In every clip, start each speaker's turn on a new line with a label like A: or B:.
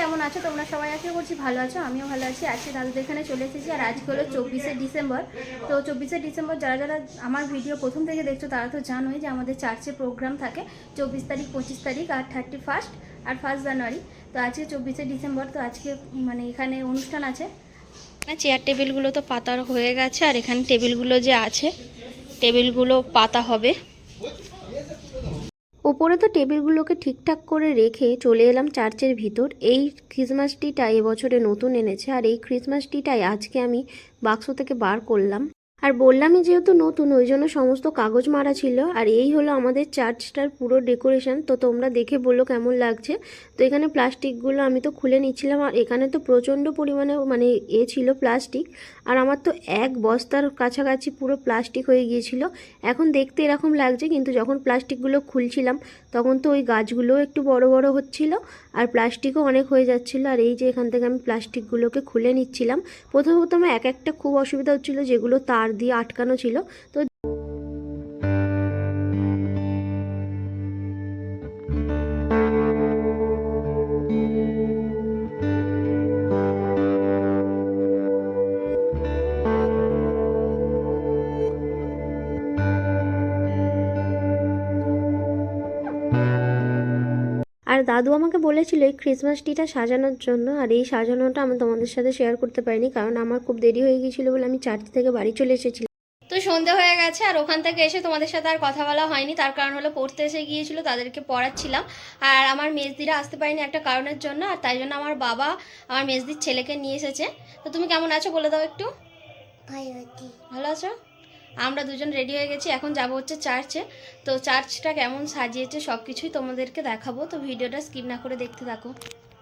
A: কেমন আছো তোমরা সবাই? আশা করছি ভালো আছো, আমিও ভালো আছি। আজকে দাদুদের এখানে চলে এসেছি আর আজকে হলো 24শে ডিসেম্বর। তো 24শে ডিসেম্বর যারা যারা আমার ভিডিও প্রথম থেকে দেখছো তারা তো জানোই যে আমাদের চার্চে প্রোগ্রাম থাকে 24 তারিখ, 25 তারিখ আর 31 আর 1 জানুয়ারি। তো আজকে 24শে ডিসেম্বর, তো আজকে মানে এখানে অনুষ্ঠান আছে। চেয়ার টেবিলগুলো তো পাতা হয়ে গেছে আর এখানে টেবিলগুলো যে আছে টেবিলগুলো পাতা হবে। ওপরে তো টেবিলগুলোকে ঠিকঠাক করে রেখে চলে এলাম চার্চের ভিতর। এই ক্রিসমাস ট্রিটা এবছরে নতুন এনেছে আর এই ক্রিসমাস ট্রিটাই আজকে আমি বাক্স থেকে বার করলাম। আর বললামই যেহেতু নতুন, ওই জন্য সমস্ত কাগজ মারা ছিল। আর এই হলো আমাদের চার্চটার পুরো ডেকোরেশন। তো তোমরা দেখে বললো কেমন লাগছে। তো এখানে প্লাস্টিকগুলো আমি তো খুলে নিচ্ছিলাম আর এখানে তো প্রচণ্ড পরিমাণে মানে ছিল প্লাস্টিক। আর আমার তো এক বস্তার কাছাকাছি পুরো প্লাস্টিক হয়ে গিয়েছিল। এখন দেখতে এরকম লাগছে, কিন্তু যখন প্লাস্টিকগুলো খুলছিলাম তখন তো ওই গাছগুলোও একটু বড় বড় হচ্ছিল আর প্লাস্টিকও অনেক হয়ে যাচ্ছিলো। আর এই যে এখান থেকে আমি প্লাস্টিকগুলোকে খুলে নিচ্ছিলাম। প্রথমে এক একটা খুব অসুবিধা হচ্ছিলো, যেগুলো তার দিয়ে আটকানো ছিল। তো আর দাদু আমাকে বলেছিল এই ক্রিসমাস ট্রিটা সাজানোর জন্য। আর এই সাজানোটা আমি তোমাদের সাথে শেয়ার করতে পারিনি, কারণ আমার খুব দেরি হয়ে গিয়েছিল বলে আমি চার্চ থেকে বাড়ি চলে এসেছিলাম। তো সন্ধে হয়ে গেছে আর ওখান থেকে এসে তোমাদের সাথে আর কথা বলা হয়নি। তার কারণ হলো পড়তে এসে গিয়েছিল, তাদেরকে পড়াচ্ছিলাম। আর আমার মেজদিরা আসতে পারেনি একটা কারণের জন্য, আর তাই জন্য আমার বাবা আমার মেজদির ছেলেকে নিয়ে এসেছে। তো তুমি কেমন আছো বলে দাও একটু। ভালো আছো? আমরা দুজন রেডি হয়ে গেছি, এখন যাব হচ্ছে চার্চে। তো চার্চটা কেমন সাজিয়েছে সব কিছুই তোমাদেরকে দেখাবো, তো ভিডিওটা স্কিপ না করে দেখতে থাকো।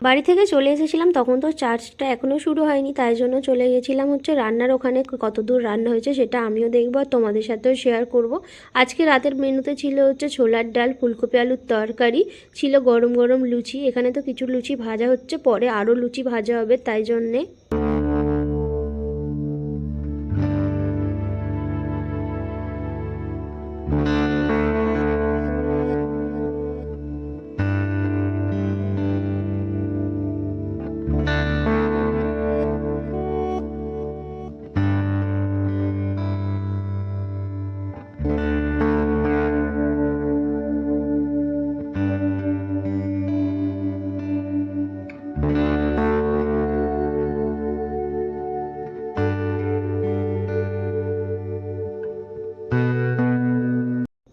A: বাড়ি থেকে চলে এসেছিলাম, তখন তো চার্চটা এখনও শুরু হয়নি, তাই জন্য চলে গেছিলাম হচ্ছে রান্নার ওখানে। কত দূর রান্না হয়েছে সেটা আমিও দেখবো আর তোমাদের সাথেও শেয়ার করব। আজকে রাতের মেনুতে ছিল হচ্ছে ছোলার ডাল, ফুলকপি আলুর তরকারি, ছিল গরম গরম লুচি। এখানে তো কিছু লুচি ভাজা হচ্ছে, পরে আরও লুচি ভাজা হবে, তাই জন্যে।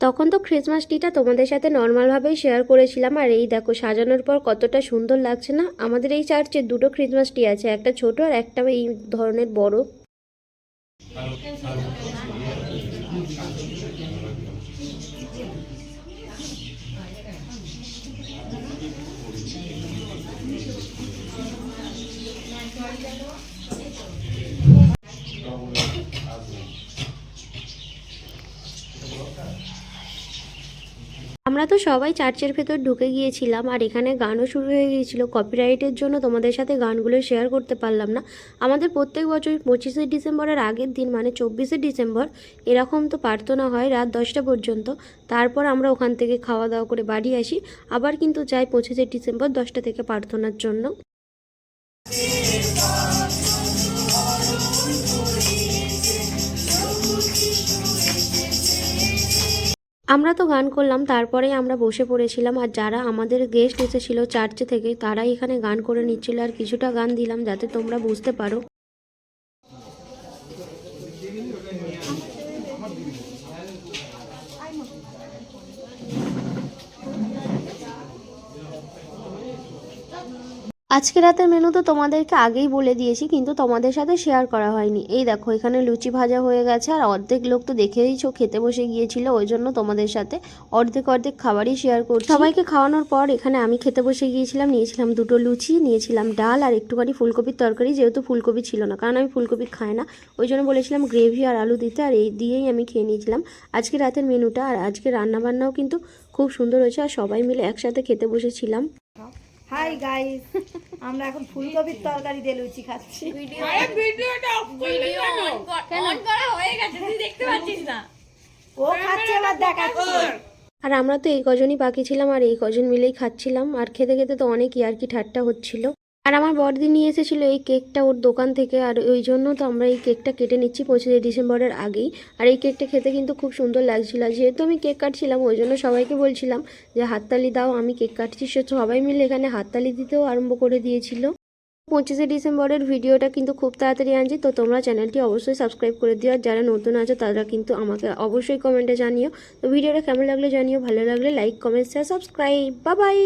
A: তখন তো ক্রিসমাস ট্রিটা তোমাদের সাথে নর্মালভাবেই শেয়ার করেছিলাম। আর এই দেখো সাজানোর পর কতটা সুন্দর লাগছে না। আমাদের এই চার্চে দুটো ক্রিসমাস ট্রি আছে, একটা ছোট আর একটা এই ধরনের বড়। আমরা তো সবাই চার্চের ভেতর ঢুকে গিয়েছিলাম আর এখানে গানও শুরু হয়ে গিয়েছিল। কপিরাইটের জন্য তোমাদের সাথে গানগুলো শেয়ার করতে পারলাম না। আমাদের প্রত্যেক বছর 25শে ডিসেম্বরের আগের দিন মানে 24শে ডিসেম্বর এরকম তো প্রার্থনা হয় রাত 10টা পর্যন্ত। তারপর আমরা ওখান থেকে খাওয়া দাওয়া করে বাড়ি আসি, আবার কিন্তু যাই 25শে ডিসেম্বর 10টা থেকে প্রার্থনার জন্য। আমরা তো গান করলাম, তারপরে আমরা বসে পড়েছিলাম। আর যারা আমাদের গেস্ট এসেছিল চার্চে থেকে তারাই এখানে গান করে নিচ্ছিল, আর কিছুটা গান দিলাম যাতে তোমরা বুঝতে পারো। আজকে রাতের মেনু তো তোমাদেরকে আগেই বলে দিয়েছি, কিন্তু তোমাদের সাথে শেয়ার করা হয়নি। এই দেখো এখানে লুচি ভাজা হয়ে গেছে আর অর্ধেক লোক তো দেখেইছো খেতে বসে গিয়েছিল, ওই জন্য তোমাদের সাথে অর্ধেক অর্ধেক খাবারই শেয়ার করছি। সবাইকে খাওয়ানোর পর এখানে আমি খেতে বসে গিয়েছিলাম। নিয়েছিলাম দুটো লুচি, নিয়েছিলাম ডাল আর একটুখানি ফুলকপির তরকারি, যেহেতু ফুলকপি ছিল না, কারণ আমি ফুলকপি খাই না, ওই জন্য বলেছিলাম গ্রেভি আর আলু দিতে, আর এই দিয়েই আমি খেয়ে নিয়েছিলাম আজকে রাতের মেনুটা। আর আজকে রান্নাবান্নাও কিন্তু খুব সুন্দর হয়েছে আর সবাই মিলে একসাথে খেতে বসেছিলাম।
B: হাই গাইস, আমরা এখন ফুলকপির তরকারি দিয়ে লুচি খাচ্ছি। ও খাচ্ছে এবার দেখাচ্ছি।
A: আর আমরা তো এই কজনই বাকি ছিলাম আর এই কজন মিলেই খাচ্ছিলাম। আর খেতে খেতে তো অনেক ইয়ার্কি ঠাট্টা হচ্ছিল। আর আমার বড়দি নিয়ে এসেছিল এই কেকটা ওর দোকান থেকে, আর ওই জন্য তো আমরা এই কেকটা কেটে নিচ্ছি 25শে ডিসেম্বরের আগেই। আর এই কেকটা খেতে কিন্তু খুব সুন্দর লাগছিল। যেহেতু আমি কেক কাটছিলাম ওই জন্য সবাইকে বলছিলাম যে হাততালি দাও, আমি কেক কাটছি। সে সবাই মিলে এখানে হাততালি দিতেও আরম্ভ করে দিয়েছিল। 25শে ডিসেম্বরের ভিডিওটা কিন্তু খুব তাড়াতাড়ি আনছি, তো তোমরা চ্যানেলটি অবশ্যই সাবস্ক্রাইব করে দিও। আর যারা নতুন আছো তারা কিন্তু আমাকে অবশ্যই কমেন্টে জানিও। তো ভিডিওটা কেমন লাগলে জানিও, ভালো লাগলে like comment share subscribe. Bye bye.